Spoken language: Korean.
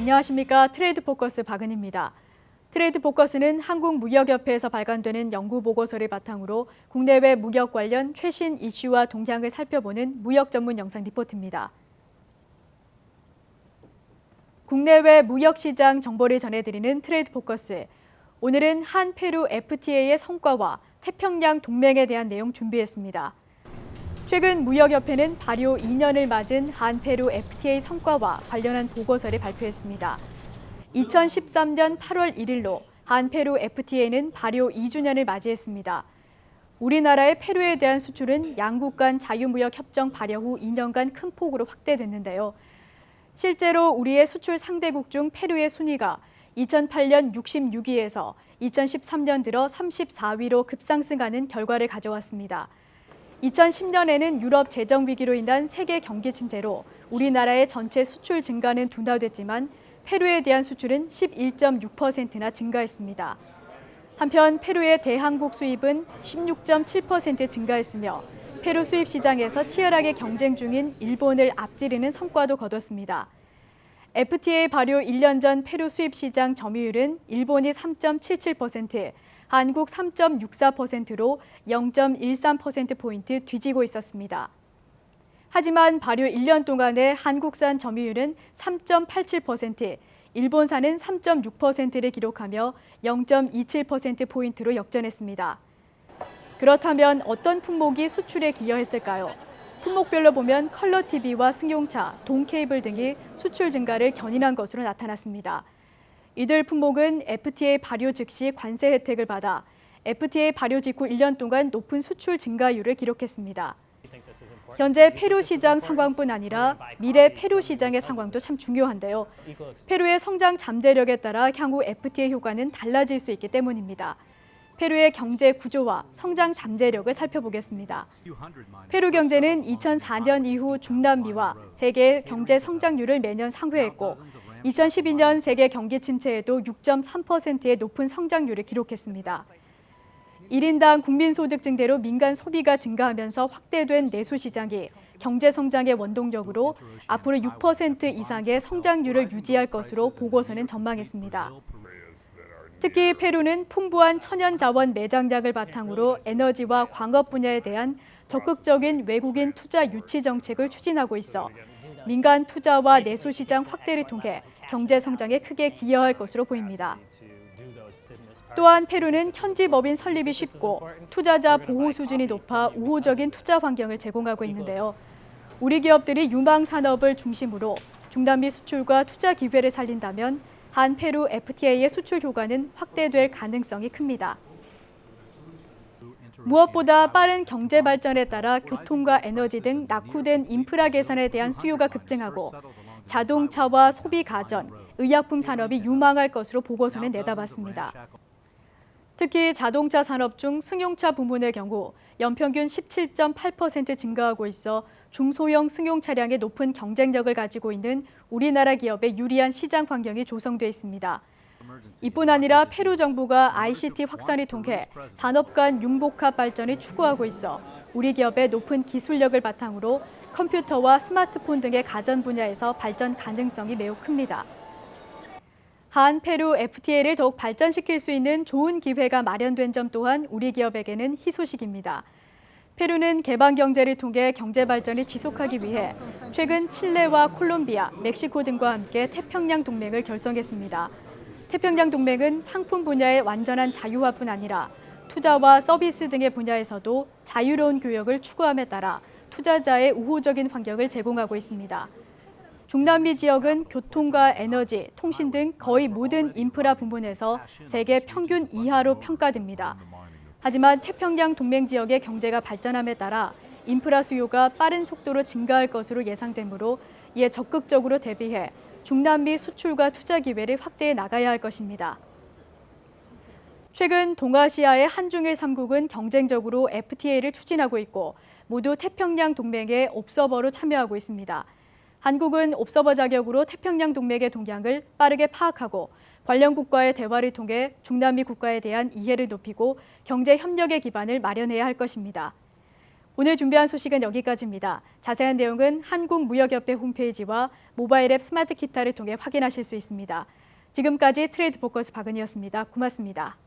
안녕하십니까. 트레이드 포커스 박은희입니다. 트레이드 포커스는 한국무역협회에서 발간되는 연구 보고서를 바탕으로 국내외 무역 관련 최신 이슈와 동향을 살펴보는 무역 전문 영상 리포트입니다. 국내외 무역시장 정보를 전해드리는 트레이드 포커스. 오늘은 한페루 FTA의 성과와 태평양 동맹에 대한 내용 준비했습니다. 최근 무역협회는 발효 2년을 맞은 한페루 FTA 성과와 관련한 보고서를 발표했습니다. 2013년 8월 1일로 한페루 FTA는 발효 2주년을 맞이했습니다. 우리나라의 페루에 대한 수출은 양국 간 자유무역 협정 발효 후 2년간 큰 폭으로 확대됐는데요. 실제로 우리의 수출 상대국 중 페루의 순위가 2008년 66위에서 2013년 들어 34위로 급상승하는 결과를 가져왔습니다. 2010년에는 유럽 재정 위기로 인한 세계 경기 침체로 우리나라의 전체 수출 증가는 둔화됐지만 페루에 대한 수출은 11.6%나 증가했습니다. 한편 페루의 대한국 수입은 16.7% 증가했으며 페루 수입 시장에서 치열하게 경쟁 중인 일본을 앞지르는 성과도 거뒀습니다. FTA 발효 1년 전 페루 수입 시장 점유율은 일본이 3.77%, 한국 3.64%로 0.13%포인트 뒤지고 있었습니다. 하지만 발효 1년 동안의 한국산 점유율은 3.87%, 일본산은 3.6%를 기록하며 0.27%포인트로 역전했습니다. 그렇다면 어떤 품목이 수출에 기여했을까요? 품목별로 보면 컬러TV와 승용차, 동케이블 등이 수출 증가를 견인한 것으로 나타났습니다. 이들 품목은 FTA 발효 즉시 관세 혜택을 받아 FTA 발효 직후 1년 동안 높은 수출 증가율을 기록했습니다. 현재 페루 시장 상황뿐 아니라 미래 페루 시장의 상황도 참 중요한데요. 페루의 성장 잠재력에 따라 향후 FTA 효과는 달라질 수 있기 때문입니다. 페루의 경제 구조와 성장 잠재력을 살펴보겠습니다. 페루 경제는 2004년 이후 중남미와 세계 경제 성장률을 매년 상회했고 2012년 세계 경기 침체에도 6.3%의 높은 성장률을 기록했습니다. 1인당 국민소득 증대로 민간 소비가 증가하면서 확대된 내수 시장이 경제 성장의 원동력으로 앞으로 6% 이상의 성장률을 유지할 것으로 보고서는 전망했습니다. 특히 페루는 풍부한 천연자원 매장량을 바탕으로 에너지와 광업 분야에 대한 적극적인 외국인 투자 유치 정책을 추진하고 있어 민간 투자와 내수 시장 확대를 통해 경제 성장에 크게 기여할 것으로 보입니다. 또한 페루는 현지 법인 설립이 쉽고 투자자 보호 수준이 높아 우호적인 투자 환경을 제공하고 있는데요. 우리 기업들이 유망 산업을 중심으로 중남미 수출과 투자 기회를 살린다면 한페루 FTA의 수출 효과는 확대될 가능성이 큽니다. 무엇보다 빠른 경제 발전에 따라 교통과 에너지 등 낙후된 인프라 개선에 대한 수요가 급증하고 자동차와 소비 가전, 의약품 산업이 유망할 것으로 보고서는 내다봤습니다. 특히 자동차 산업 중 승용차 부문의 경우 연평균 17.8% 증가하고 있어 중소형 승용 차량의 높은 경쟁력을 가지고 있는 우리나라 기업에 유리한 시장 환경이 조성돼 있습니다. 이뿐 아니라 페루 정부가 ICT 확산을 통해 산업 간 융복합 발전을 추구하고 있어 우리 기업의 높은 기술력을 바탕으로 컴퓨터와 스마트폰 등의 가전 분야에서 발전 가능성이 매우 큽니다. 한페루 FTA를 더욱 발전시킬 수 있는 좋은 기회가 마련된 점 또한 우리 기업에게는 희소식입니다. 페루는 개방 경제를 통해 경제 발전을 지속하기 위해 최근 칠레와 콜롬비아, 멕시코 등과 함께 태평양 동맹을 결성했습니다. 태평양 동맹은 상품 분야의 완전한 자유화뿐 아니라 투자와 서비스 등의 분야에서도 자유로운 교역을 추구함에 따라 투자자의 우호적인 환경을 제공하고 있습니다. 중남미 지역은 교통과 에너지, 통신 등 거의 모든 인프라 부문에서 세계 평균 이하로 평가됩니다. 하지만 태평양 동맹 지역의 경제가 발전함에 따라 인프라 수요가 빠른 속도로 증가할 것으로 예상되므로 이에 적극적으로 대비해 중남미 수출과 투자 기회를 확대해 나가야 할 것입니다. 최근 동아시아의 한중일 3국은 경쟁적으로 FTA를 추진하고 있고 모두 태평양 동맹에 옵서버로 참여하고 있습니다. 한국은 옵서버 자격으로 태평양 동맹의 동향을 빠르게 파악하고 관련 국가의 대화를 통해 중남미 국가에 대한 이해를 높이고 경제 협력의 기반을 마련해야 할 것입니다. 오늘 준비한 소식은 여기까지입니다. 자세한 내용은 한국무역협회 홈페이지와 모바일 앱 스마트 기타를 통해 확인하실 수 있습니다. 지금까지 트레이드 포커스 박은희였습니다. 고맙습니다.